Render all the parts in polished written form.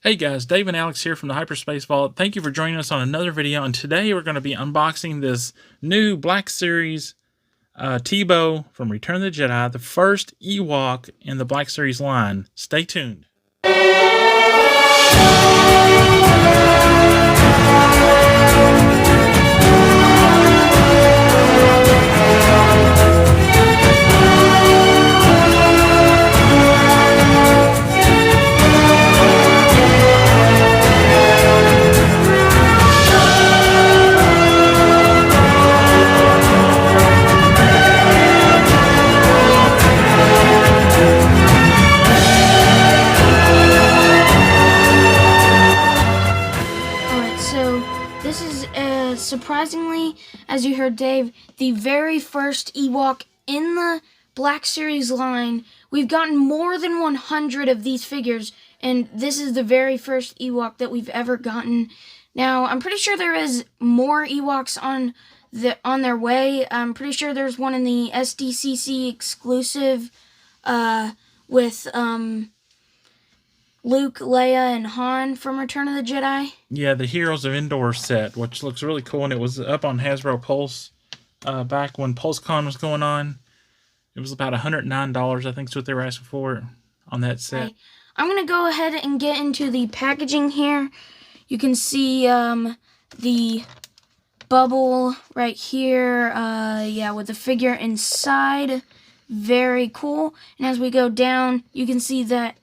Hey guys, Dave and Alex here from the Hyperspace Vault. Thank you for joining us on another video, and today we're going to be unboxing this new Black Series Teebo from Return of the Jedi, the first Ewok in the Black Series line. Stay tuned. This is surprisingly, as you heard Dave, the very first Ewok in the Black Series line. We've gotten more than 100 of these figures, and this is the very first Ewok that we've ever gotten. Now, I'm pretty sure there is more Ewoks on their way. I'm pretty sure there's one in the SDCC exclusive with Luke, Leia, and Han from Return of the Jedi. Yeah, the Heroes of Endor set, which looks really cool, and it was up on Hasbro Pulse back when PulseCon was going on. It was about $109, I think is what they were asking for on that set. Right. I'm going to go ahead and get into the packaging here. You can see the bubble right here, yeah, with the figure inside. Very cool. And as we go down, you can see that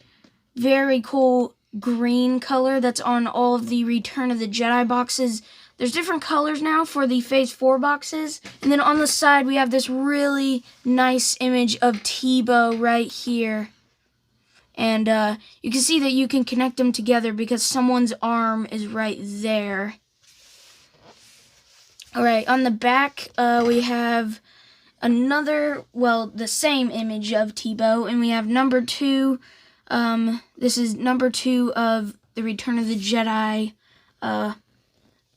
very cool green color that's on all of the Return of the Jedi boxes. There's different colors now for the Phase 4 boxes. And then on the side, we have this really nice image of Teebo right here. And you can see that you can connect them together because someone's arm is right there. Alright, on the back, we have another, well, the same image of Teebo. And we have number 2. This is number 2 of the Return of the Jedi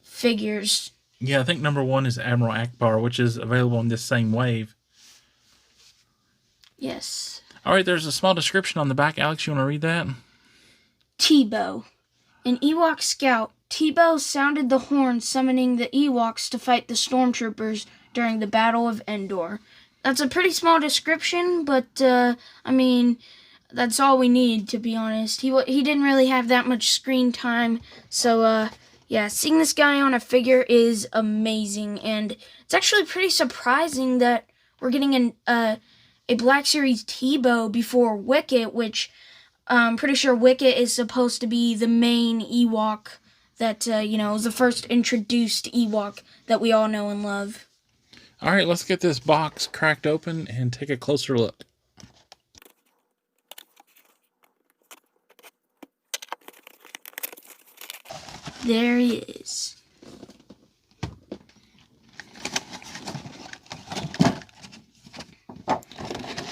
figures. Yeah, I think number 1 is Admiral Akbar, which is available in this same wave. Yes. Alright, there's a small description on the back. Alex, you want to read that? Teebo. An Ewok scout, Teebo sounded the horn summoning the Ewoks to fight the stormtroopers during the Battle of Endor. That's a pretty small description, but, I mean, that's all we need, to be honest. He didn't really have that much screen time, so, yeah, seeing this guy on a figure is amazing, and it's actually pretty surprising that we're getting a Black Series Teebo before Wicket, which I'm pretty sure Wicket is supposed to be the main Ewok that, is the first introduced Ewok that we all know and love. All right, let's get this box cracked open and take a closer look. There he is.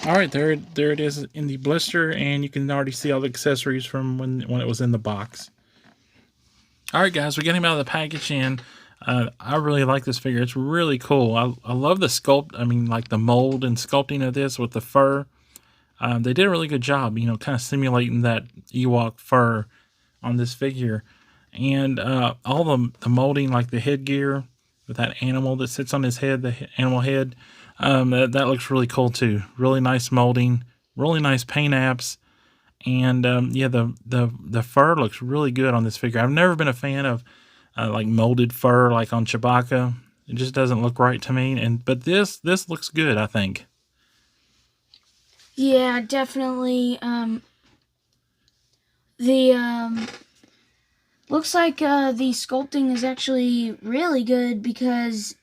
All right, there it is in the blister, and you can already see all the accessories from when it was in the box. All right, guys, we got him out of the package, and I really like this figure. It's really cool. I love the sculpt. I mean, like the mold and sculpting of this with the fur. They did a really good job, kind of simulating that Ewok fur on this figure. And all the molding, like the headgear with that animal that sits on his head, the animal head, that looks really cool too. Really nice molding, really nice paint apps, and yeah, the fur looks really good on this figure. I've never been a fan of like molded fur like on Chewbacca. It just doesn't look right to me. But this looks good, I think. Yeah, definitely. Looks like the sculpting is actually really good because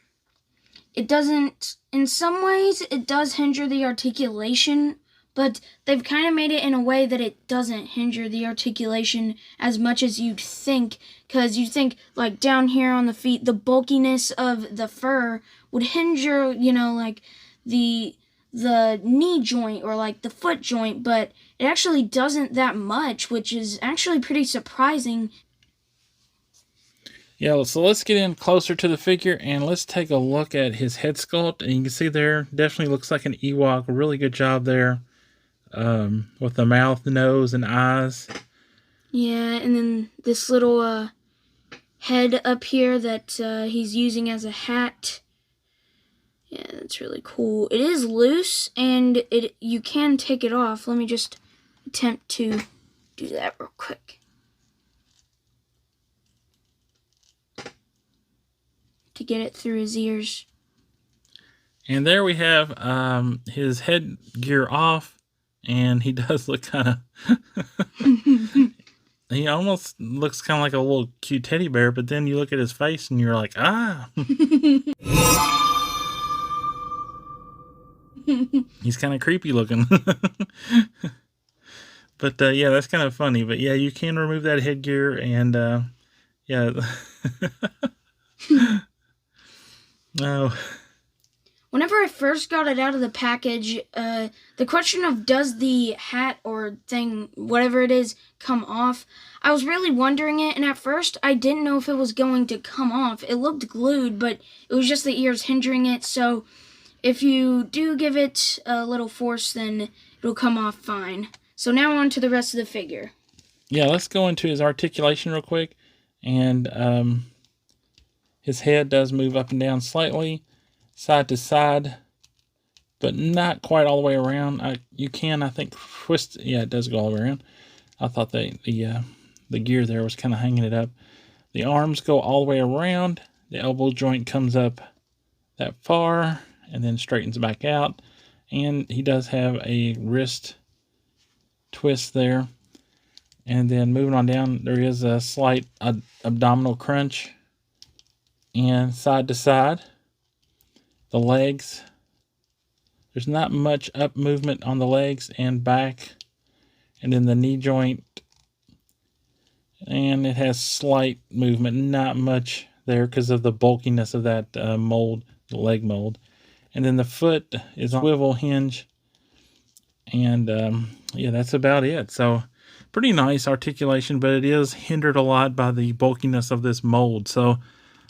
it doesn't, in some ways, it does hinder the articulation, but they've kind of made it in a way that it doesn't hinder the articulation as much as you'd think, because you'd think, like, down here on the feet, the bulkiness of the fur would hinder, like, the knee joint or, like, the foot joint, but it actually doesn't that much, which is actually pretty surprising. Yeah, so let's get in closer to the figure and let's take a look at his head sculpt. And you can see there, definitely looks like an Ewok. Really good job there with the mouth, nose, and eyes. Yeah, and then this little head up here that he's using as a hat. Yeah, that's really cool. It is loose, and you can take it off. Let me just attempt to do that real quick. To get it through his ears. And there we have his headgear off, and he does look kind of... He almost looks kind of like a little cute teddy bear, but then you look at his face and you're like, ah. He's kind of creepy looking. But yeah, that's kind of funny. But yeah, you can remove that headgear, and yeah. No. Whenever I first got it out of the package, the question of does the hat or thing, whatever it is, come off, I was really wondering it, and at first I didn't know if it was going to come off. It looked glued, but it was just the ears hindering it, so if you do give it a little force, then it'll come off fine. So now on to the rest of the figure. Yeah, let's go into his articulation real quick, and his head does move up and down slightly, side to side, but not quite all the way around. You can, I think, twist. Yeah, it does go all the way around. I thought the gear there was kind of hanging it up. The arms go all the way around. The elbow joint comes up that far and then straightens back out. And he does have a wrist twist there. And then moving on down, there is a slight abdominal crunch and side to side. The legs, there's not much up movement on the legs and back. And then the knee joint, and it has slight movement, not much there because of the bulkiness of that mold, the leg mold. And then the foot is on a swivel hinge. And yeah, that's about it. So pretty nice articulation, but it is hindered a lot by the bulkiness of this mold. So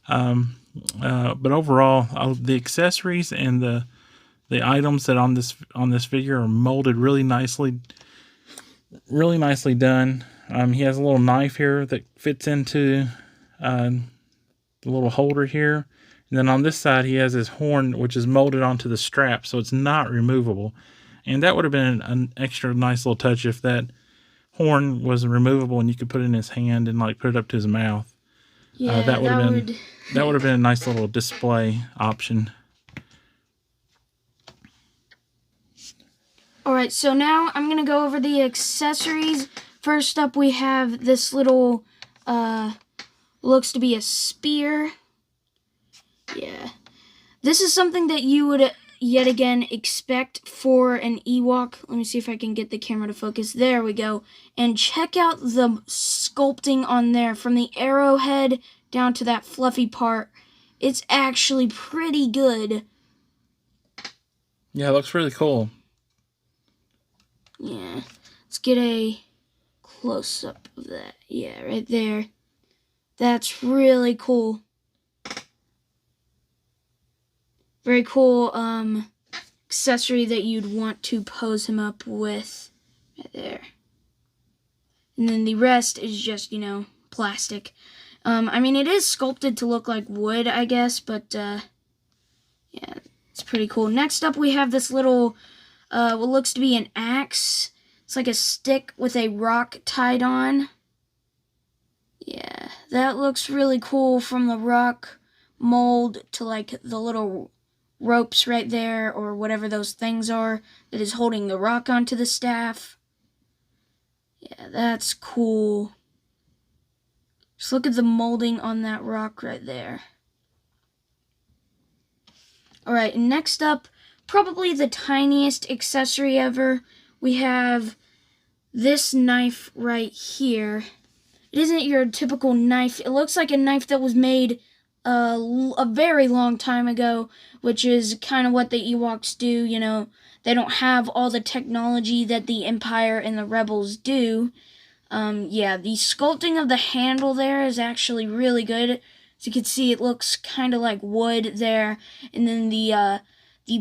but overall, the accessories and the items that on this figure are molded really nicely done. He has a little knife here that fits into the little holder here, and then on this side he has his horn, which is molded onto the strap, so it's not removable. And that would have been an extra nice little touch if that horn was removable and you could put it in his hand and like put it up to his mouth. Yeah, that would have been a nice little display option. Alright, so now I'm going to go over the accessories. First up, we have this little, looks to be a spear. Yeah. This is something that you would, yet again, expect for an Ewok. Let me see if I can get the camera to focus. There we go. And check out the sculpting on there, from the arrowhead down to that fluffy part. It's actually pretty good. Yeah, it looks really cool. Yeah. Let's get a close-up of that. Yeah, right there. That's really cool. Very cool accessory that you'd want to pose him up with. Right there. And then the rest is just, you know, plastic. I mean, it is sculpted to look like wood, I guess, but yeah, it's pretty cool. Next up, we have this little, what looks to be an axe. It's like a stick with a rock tied on. Yeah, that looks really cool, from the rock mold to like the little ropes right there, or whatever those things are that is holding the rock onto the staff. Yeah, that's cool. Just look at the molding on that rock right there. Alright, next up, probably the tiniest accessory ever, we have this knife right here. It isn't your typical knife. It looks like a knife that was made a very long time ago, which is kind of what the Ewoks do, you know. They don't have all the technology that the Empire and the Rebels do. Yeah, the sculpting of the handle there is actually really good. As you can see, it looks kind of like wood there. And then the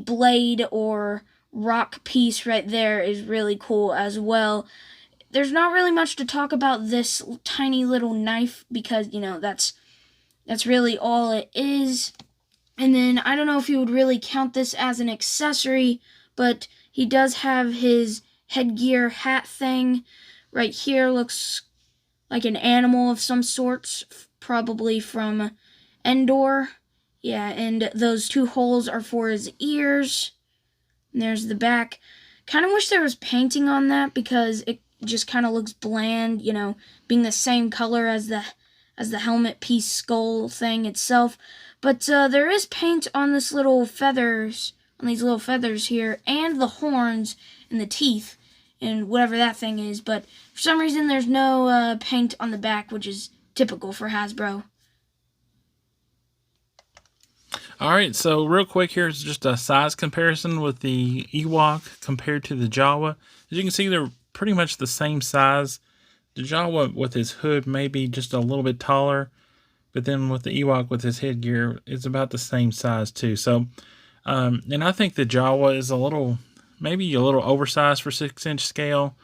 blade or rock piece right there is really cool as well. there's not really much to talk about this tiny little knife because, that's really all it is. And then I don't know if you would really count this as an accessory, but he does have his headgear hat thing right here. Looks like an animal of some sorts, probably from Endor. Yeah, and those 2 holes are for his ears. And there's the back. Kind of wish there was painting on that because it just kind of looks bland, being the same color as the helmet piece skull thing itself. But there is paint on these little feathers here, and the horns and the teeth and whatever that thing is. But for some reason, there's no paint on the back, which is typical for Hasbro. All right, so real quick, here's just a size comparison with the Ewok compared to the Jawa. As you can see, they're pretty much the same size. The Jawa with his hood may be just a little bit taller, but then with the Ewok with his headgear, it's about the same size too. So, and I think the Jawa is maybe a little oversized for 6-inch scale.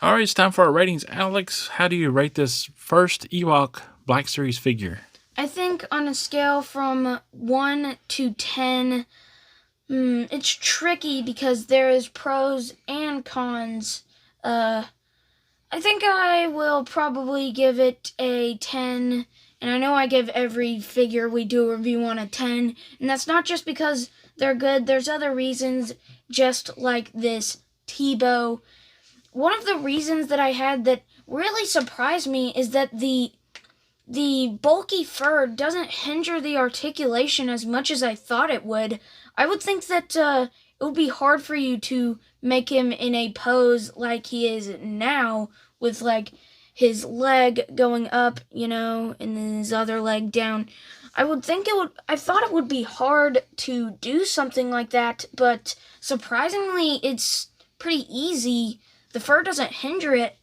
All right, it's time for our ratings. Alex, how do you rate this first Ewok Black Series figure? I think on a scale from 1 to 10, it's tricky because there is pros and cons. I think I will probably give it a 10, and I know I give every figure we do a review on a 10, and that's not just because they're good. There's other reasons, just like this Teebo. One of the reasons that I had that really surprised me is that the bulky fur doesn't hinder the articulation as much as I thought it would. I would think that it would be hard for you to make him in a pose like he is now, with like his leg going up, and then his other leg down. I thought it would be hard to do something like that, but surprisingly, it's pretty easy. The fur doesn't hinder it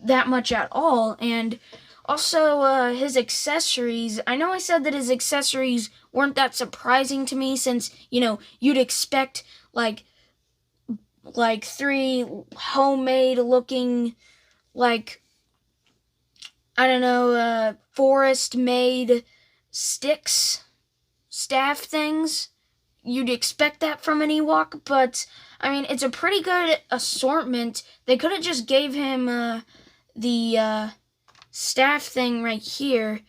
that much at all, and also, his accessories. I know I said that his accessories weren't that surprising to me since, you'd expect like 3 homemade looking, like, I don't know, forest made staff things. You'd expect that from an Ewok, but I mean, it's a pretty good assortment. They could have just gave him the staff thing right here,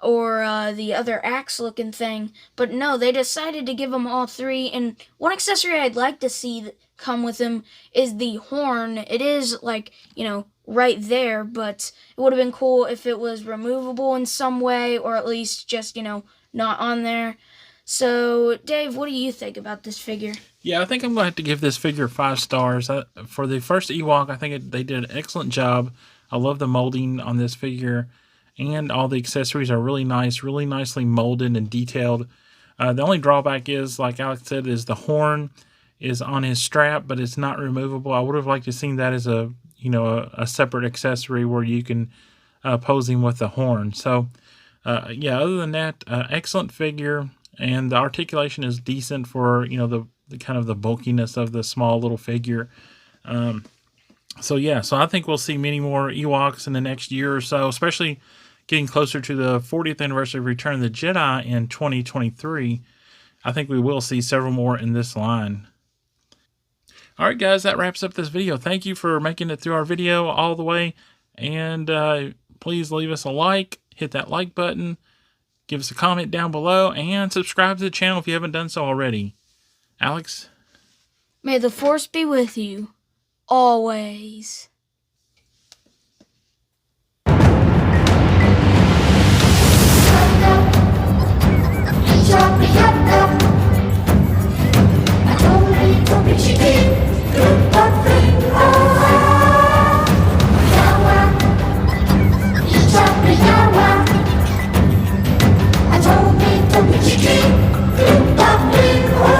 or the other axe looking thing, but no, they decided to give him all 3. And one accessory I'd like to see come with him is the horn. It is like, right there, but it would have been cool if it was removable in some way, or at least just, not on there. So, Dave, what do you think about this figure? Yeah, I think I'm going to have to give this figure 5 stars. For the first Ewok, I think they did an excellent job. I love the molding on this figure, and all the accessories are really nice, really nicely molded and detailed. The only drawback is, like Alex said, is the horn is on his strap, but it's not removable. I would have liked to seen that as a separate accessory where you can pose him with the horn. So, yeah, other than that, excellent figure. And the articulation is decent for, the kind of the bulkiness of the small little figure. So I think we'll see many more Ewoks in the next year or so, especially getting closer to the 40th anniversary of Return of the Jedi in 2023. I think we will see several more in this line. All right, guys, that wraps up this video. Thank you for making it through our video all the way. And please leave us a like, hit that like button. Give us a comment down below, and subscribe to the channel if you haven't done so already. Alex? May the Force be with you, always.